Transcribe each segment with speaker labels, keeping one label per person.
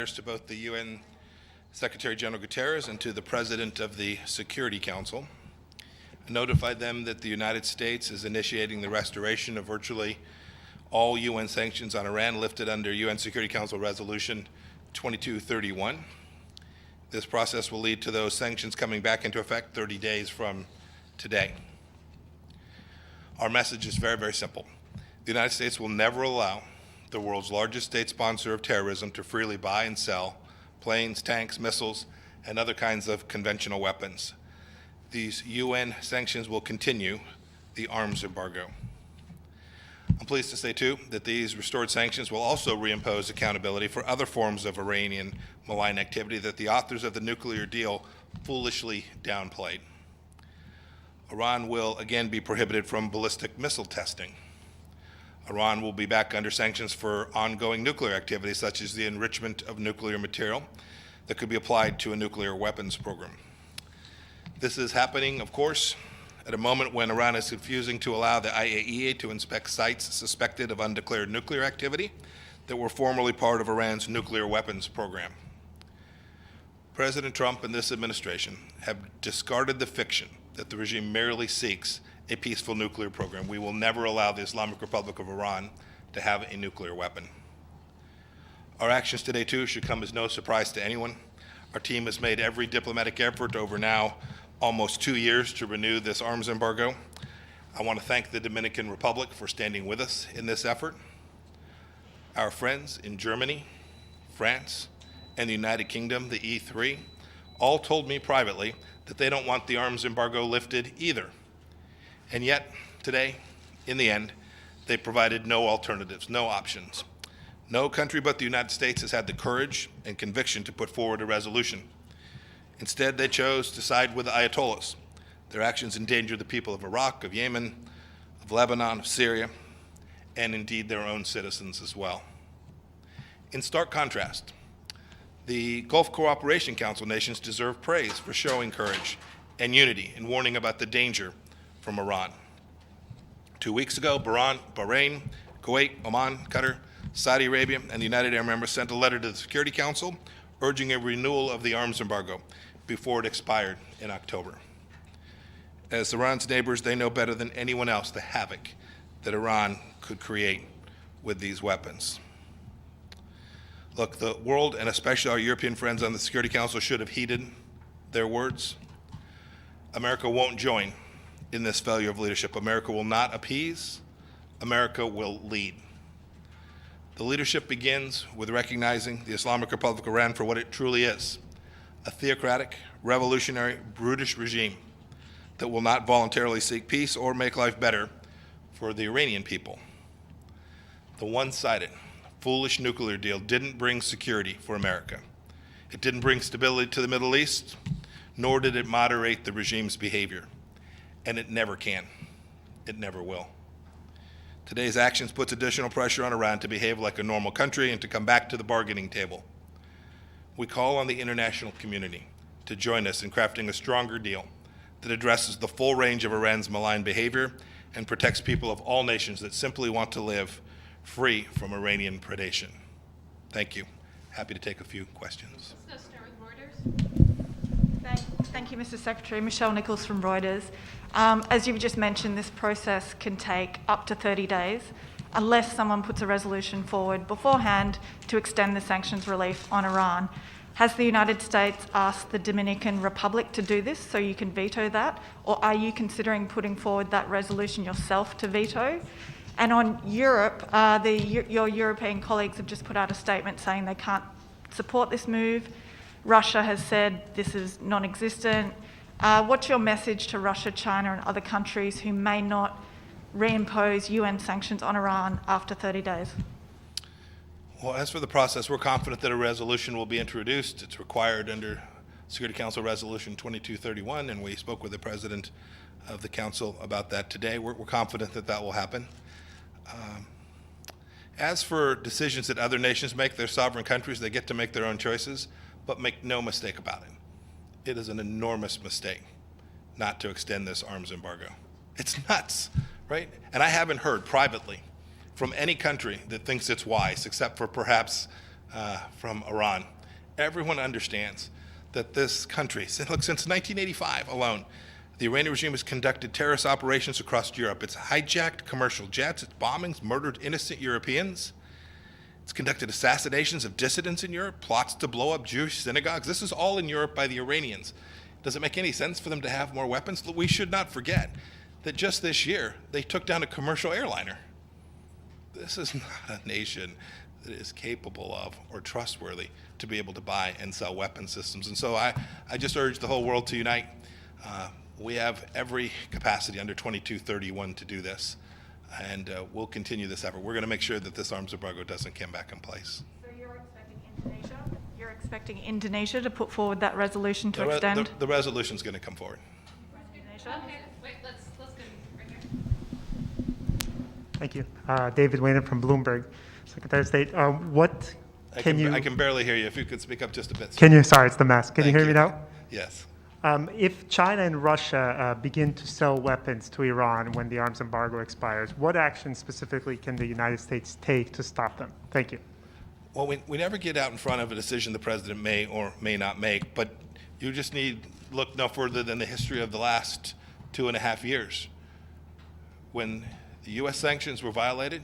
Speaker 1: To both the UN Secretary General Guterres and to the President of the Security Council. I notified them that the United States is initiating the restoration of virtually all UN sanctions on Iran lifted under UN Security Council Resolution 2231. This process will lead to those sanctions coming back into effect 30 days from today. Our message is very, very simple. The United States will never allow the world's largest state sponsor of terrorism to freely buy and sell planes, tanks, missiles, and other kinds of conventional weapons. These UN sanctions will continue the arms embargo. I'm pleased to say, too, that these restored sanctions will also reimpose accountability for other forms of Iranian malign activity that the authors of the nuclear deal foolishly downplayed. Iran will again be prohibited from ballistic missile testing. Iran will be back under sanctions for ongoing nuclear activities, such as the enrichment of nuclear material that could be applied to a nuclear weapons program. This is happening, of course, at a moment when Iran is refusing to allow the IAEA to inspect sites suspected of undeclared nuclear activity that were formerly part of Iran's nuclear weapons program. President Trump and this administration have discarded the fiction that the regime merely seeks a peaceful nuclear program. We will never allow the Islamic Republic of Iran to have a nuclear weapon. Our actions today, too, should come as no surprise to anyone. Our team has made every diplomatic effort over now almost 2 years to renew this arms embargo. I want to thank the Dominican Republic for standing with us in this effort. Our friends in Germany, France, and the United Kingdom, the E3, all told me privately that they don't want the arms embargo lifted either. And yet, today, in the end, they provided no alternatives, no options. No country but the United States has had the courage and conviction to put forward a resolution. Instead, they chose to side with the Ayatollahs. Their actions endanger the people of Iraq, of Yemen, of Lebanon, of Syria, and indeed their own citizens as well. In stark contrast, the Gulf Cooperation Council nations deserve praise for showing courage and unity in warning about the danger from Iran. 2 weeks ago, Bahrain, Kuwait, Oman, Qatar, Saudi Arabia, and the United Arab Emirates sent a letter to the Security Council urging a renewal of the arms embargo before it expired in October. As Iran's neighbors, they know better than anyone else the havoc that Iran could create with these weapons. Look, the world, and especially our European friends on the Security Council, should have heeded their words. America won't join in this failure of leadership. America will not appease. America will lead. The leadership begins with recognizing the Islamic Republic of Iran for what it truly is, a theocratic, revolutionary, brutish regime that will not voluntarily seek peace or make life better for the Iranian people. The one-sided, foolish nuclear deal didn't bring security for America. It didn't bring stability to the Middle East, nor did it moderate the regime's behavior. And it never can. It never will. Today's actions puts additional pressure on Iran to behave like a normal country and to come back to the bargaining table. We call on the international community to join us in crafting a stronger deal that addresses the full range of Iran's malign behavior and protects people of all nations that simply want to live free from Iranian predation. Thank you. Happy to take a few questions.
Speaker 2: Let's start with Reuters. Thank you, Mr. Secretary. Michelle Nichols from Reuters. As you've just mentioned, this process can take up to 30 days unless someone puts a resolution forward beforehand to extend the sanctions relief on Iran. Has the United States asked the Dominican Republic to do this so you can veto that? Or are you considering putting forward that resolution yourself to veto? And on Europe, your European colleagues have just put out a statement saying they can't support this move. Russia has said this is non-existent. What's your message to Russia, China, and other countries who may not reimpose UN sanctions on Iran after 30 days?
Speaker 1: Well, as for the process, we're confident that a resolution will be introduced. It's required under Security Council Resolution 2231, and we spoke with the President of the Council about that today. We're confident that that will happen. As for decisions that other nations make, they're sovereign countries, they get to make their own choices, but make no mistake about it. It is an enormous mistake not to extend this arms embargo. It's nuts, right? And I haven't heard privately from any country that thinks it's wise, except for perhaps from Iran. Everyone understands that this country, look, since 1985 alone, the Iranian regime has conducted terrorist operations across Europe. It's hijacked commercial jets, it's bombings, murdered innocent Europeans. It's conducted assassinations of dissidents in Europe, plots to blow up Jewish synagogues. This is all in Europe by the Iranians. Does it make any sense for them to have more weapons? We should not forget that just this year, they took down a commercial airliner. This is not a nation that is capable of or trustworthy to be able to buy and sell weapon systems. And so I just urge the whole world to unite. We have every capacity under 2231 to do this, and we'll continue this effort. We're going to make sure that this arms embargo doesn't come back in place.
Speaker 2: So you're expecting Indonesia to put forward that resolution to extend?
Speaker 1: The resolution's going to come forward.
Speaker 2: Indonesia?
Speaker 3: Okay, wait, let's go right here.
Speaker 4: Thank you. David Wayne from Bloomberg. Secretary of State, what
Speaker 1: I can barely hear you. If you could speak up just a bit.
Speaker 4: Can you, sorry, it's the mask. Can you hear me now?
Speaker 1: Yes.
Speaker 4: If China and Russia begin to sell weapons to Iran when the arms embargo expires, what action specifically can the United States take to stop them? Thank you.
Speaker 1: Well, we never get out in front of a decision the president may or may not make, but you just need look no further than the history of the last 2.5 years. When the U.S. sanctions were violated,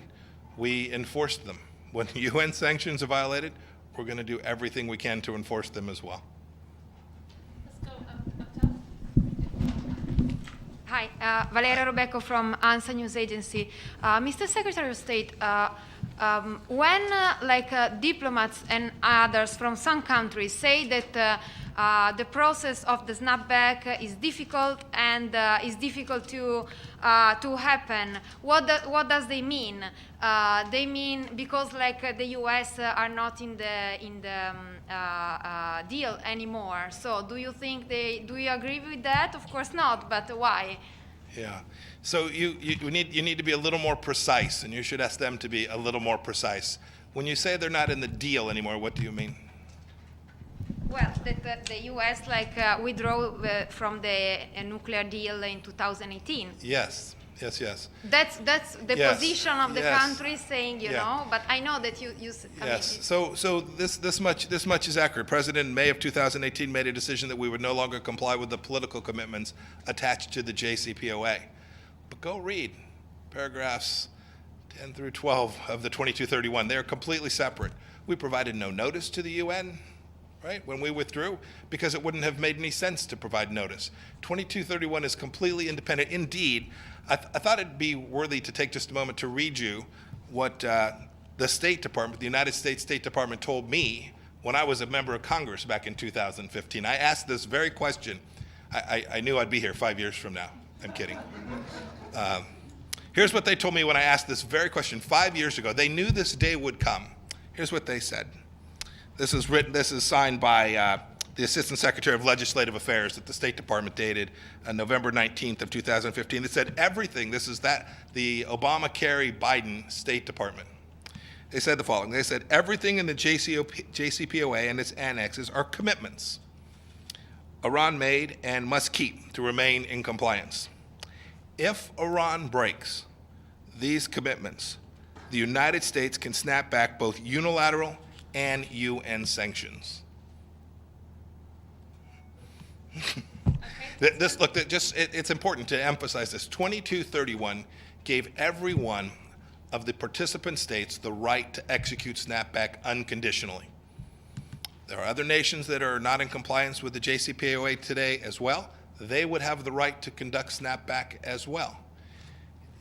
Speaker 1: we enforced them. When the UN sanctions are violated, we're going to do everything we can to enforce them as well.
Speaker 3: Let's go up top.
Speaker 5: Hi, Valeria Robecco from ANSA News Agency. Mr. Secretary of State, when diplomats and others from some countries say that the process of the snapback is difficult and is difficult to happen, what does they mean? They mean because the U.S. are not in the deal anymore. So do you agree with that? Of course not, but why?
Speaker 1: Yeah. So you need to be a little more precise, and you should ask them to be a little more precise. When you say they're not in the deal anymore, what do you mean?
Speaker 5: Well, that the U.S. withdrew from the nuclear deal in 2018.
Speaker 1: Yes.
Speaker 5: That's the
Speaker 1: Yes.
Speaker 5: position of the
Speaker 1: Yes.
Speaker 5: country saying, you know. But I know that you.
Speaker 1: Yes. So this much is accurate. President in May of 2018 made a decision that we would no longer comply with the political commitments attached to the JCPOA. But go read paragraphs 10 through 12 of the 2231. They are completely separate. We provided no notice to the UN, right, when we withdrew, because it wouldn't have made any sense to provide notice. 2231 is completely independent. Indeed, I thought it'd be worthy to take just a moment to read you what the State Department, the United States State Department, told me when I was a member of Congress back in 2015. I asked this very question. I knew I'd be here 5 years from now. I'm kidding. Here's what they told me when I asked this very question 5 years ago. They knew this day would come. Here's what they said. This is signed by the Assistant Secretary of Legislative Affairs at the State Department, dated November 19th of 2015. It said everything. This is the Obama-Kerry-Biden State Department. They said the following. They said everything in the JCPOA and its annexes are commitments Iran made and must keep to remain in compliance. If Iran breaks these commitments, the United States can snap back both unilateral and UN sanctions. It's important to emphasize this. 2231 gave every one of the participant states the right to execute snapback unconditionally. There are other nations that are not in compliance with the JCPOA today as well. They would have the right to conduct snapback as well.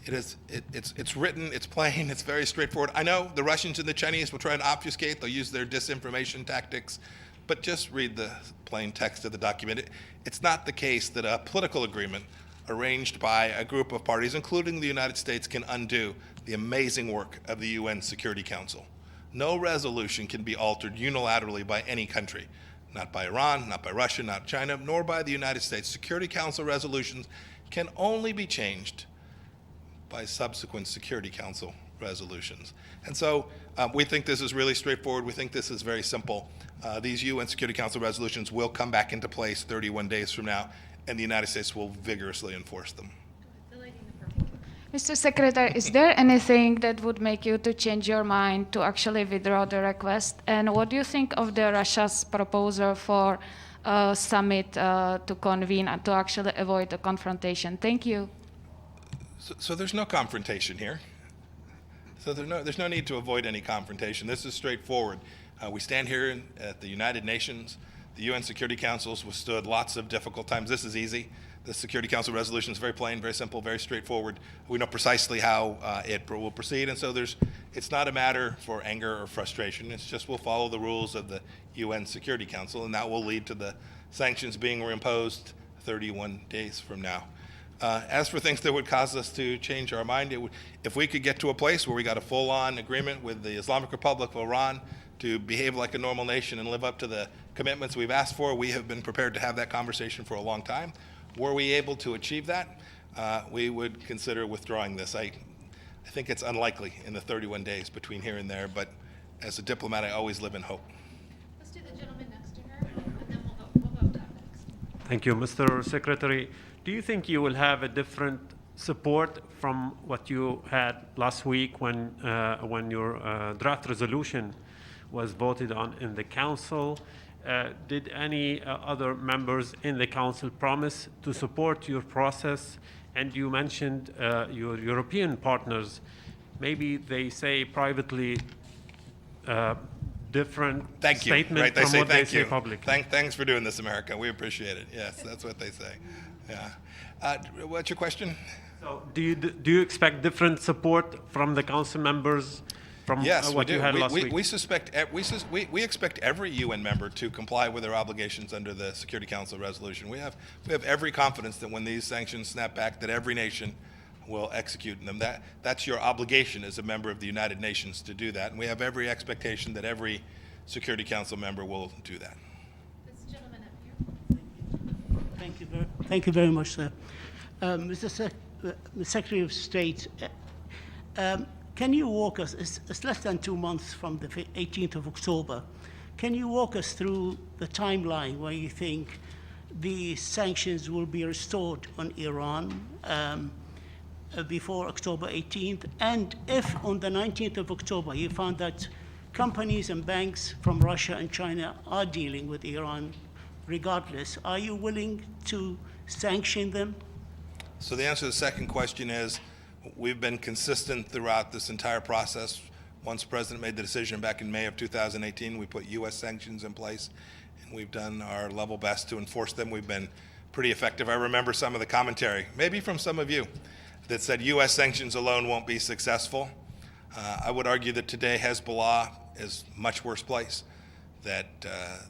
Speaker 1: It's written, it's plain, it's very straightforward. I know the Russians and the Chinese will try and obfuscate, they'll use their disinformation tactics, but just read the plain text of the document. It's not the case that a political agreement arranged by a group of parties, including the United States, can undo the amazing work of the UN Security Council. No resolution can be altered unilaterally by any country, not by Iran, not by Russia, not China, nor by the United States. Security Council resolutions can only be changed by subsequent Security Council resolutions. And so we think this is really straightforward. We think this is very simple. These UN Security Council resolutions will come back into place 31 days from now, and the United States will vigorously enforce them.
Speaker 5: Mr.
Speaker 6: Mr. Secretary, is there anything that would make you to change your mind to actually withdraw the request? And what do you think of the Russia's proposal for a summit to convene and to actually avoid a confrontation? Thank you.
Speaker 1: So there's no confrontation here. So there's no need to avoid any confrontation. This is straightforward. We stand here at the United Nations. The UN Security Council has withstood lots of difficult times. This is easy. The Security Council resolution is very plain, very simple, very straightforward. We know precisely how it will proceed, and so it's not a matter for anger or frustration. It's just we'll follow the rules of the UN Security Council, and that will lead to the sanctions being reimposed 31 days from now. As for things that would cause us to change our mind, if we could get to a place where we got a full-on agreement with the Islamic Republic of Iran to behave like a normal nation and live up to the commitments we've asked for, we have been prepared to have that conversation for a long time. Were we able to achieve that, we would consider withdrawing this. I think it's unlikely in the 31 days between here and there, but as a diplomat, I always live in hope.
Speaker 3: Let's do the gentleman next to her, and then we'll vote up next.
Speaker 7: Thank you, Mr. Secretary. Do you think you will have a different support from what you had last week when your draft resolution was voted on in the Council? Did any other members in the Council promise to support your process? And you mentioned your European partners. Maybe they say privately different statement from what they say publicly.
Speaker 1: Thanks for doing this, America. We appreciate it. Yes, that's what they say. Yeah. What's your question?
Speaker 7: So do you expect different support from the Council members from what you had last week?
Speaker 1: We expect every UN member to comply with their obligations under the Security Council resolution. We have every confidence that when these sanctions snap back, that every nation will execute them. That's your obligation as a member of the United Nations to do that, and we have every expectation that every Security Council member will do that.
Speaker 3: This gentleman up here.
Speaker 8: Thank you very much, sir. Mr. Secretary of State, can you walk us, it's less than 2 months from the 18th of October, can you walk us through the timeline where you think the sanctions will be restored on Iran before October 18th? And if on the 19th of October you found that companies and banks from Russia and China are dealing with Iran regardless, are you willing to sanction them?
Speaker 1: So the answer to the second question is we've been consistent throughout this entire process. Once the President made the decision back in May of 2018, we put U.S. sanctions in place, and we've done our level best to enforce them. We've been pretty effective. I remember some of the commentary, maybe from some of you, that said U.S. sanctions alone won't be successful. I would argue that today Hezbollah is a much worse place, that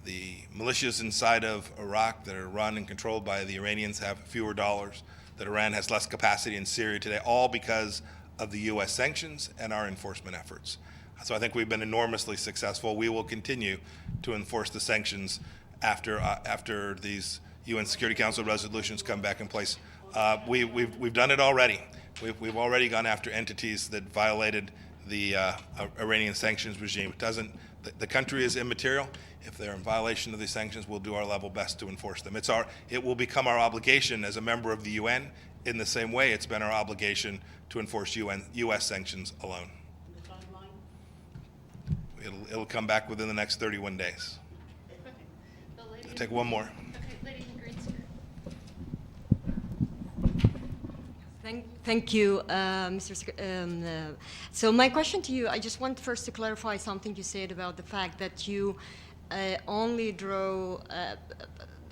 Speaker 1: the militias inside of Iraq that are run and controlled by the Iranians have fewer dollars, that Iran has less capacity in Syria today, all because of the U.S. sanctions and our enforcement efforts. So I think we've been enormously successful. We will continue to enforce the sanctions after these UN Security Council resolutions come back in place. We've done it already. We've already gone after entities that violated the Iranian sanctions regime. The country is immaterial. If they're in violation of these sanctions, we'll do our level best to enforce them. It will become our obligation as a member of the UN in the same way it's been our obligation to enforce U.S. sanctions alone.
Speaker 8: The timeline?
Speaker 1: It'll come back within the next 31 days. I'll take one more.
Speaker 3: Okay, lady in the green skirt.
Speaker 9: Thank you, Mr. So my question to you, I just want first to clarify something you said about the fact that you only draw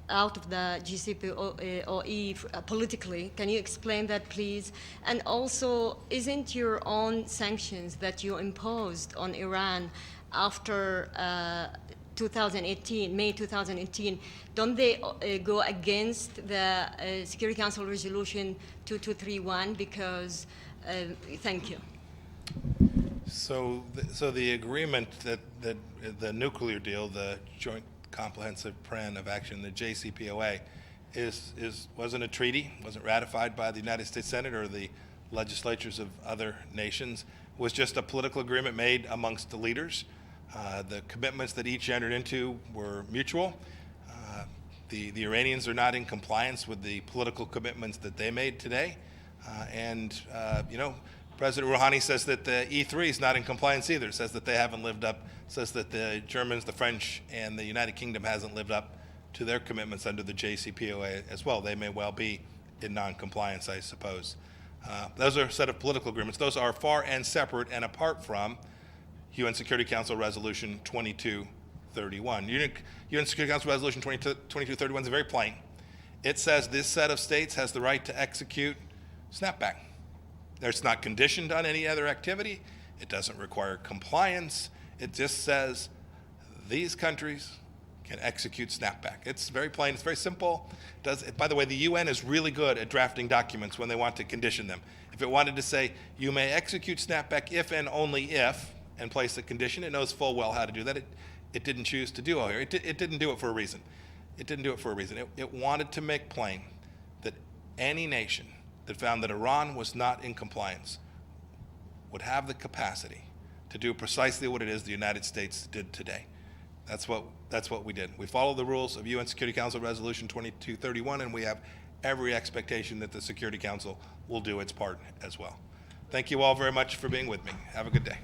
Speaker 9: out of the JCPOE politically. Can you explain that, please? And also, isn't your own sanctions that you imposed on Iran after 2018, May 2018, don't they go against the Security Council Resolution 2231? Because, thank you.
Speaker 1: So the agreement that the nuclear deal, the Joint Comprehensive Plan of Action, the JCPOA, wasn't a treaty, wasn't ratified by the United States Senate or the legislatures of other nations. It was just a political agreement made amongst the leaders. The commitments that each entered into were mutual. The Iranians are not in compliance with the political commitments that they made today. President Rouhani says that the E3 is not in compliance either. Says that they haven't lived up. Says that the Germans, the French, and the United Kingdom hasn't lived up to their commitments under the JCPOA as well. They may well be in non-compliance, I suppose. Those are a set of political agreements. Those are far and separate and apart from UN Security Council Resolution 2231. UN Security Council Resolution 2231 is very plain. It says this set of states has the right to execute snapback. It's not conditioned on any other activity. It doesn't require compliance. It just says these countries can execute snapback. It's very plain. It's very simple. By the way, the UN is really good at drafting documents when they want to condition them. If it wanted to say, you may execute snapback if and only if, and place a condition, it knows full well how to do that. It didn't choose to do it here. It didn't do it for a reason. It didn't do it for a reason. It wanted to make plain that any nation that found that Iran was not in compliance would have the capacity to do precisely what it is the United States did today. That's what we did. We followed the rules of UN Security Council Resolution 2231, and we have every expectation that the Security Council will do its part as well. Thank you all very much for being with me. Have a good day.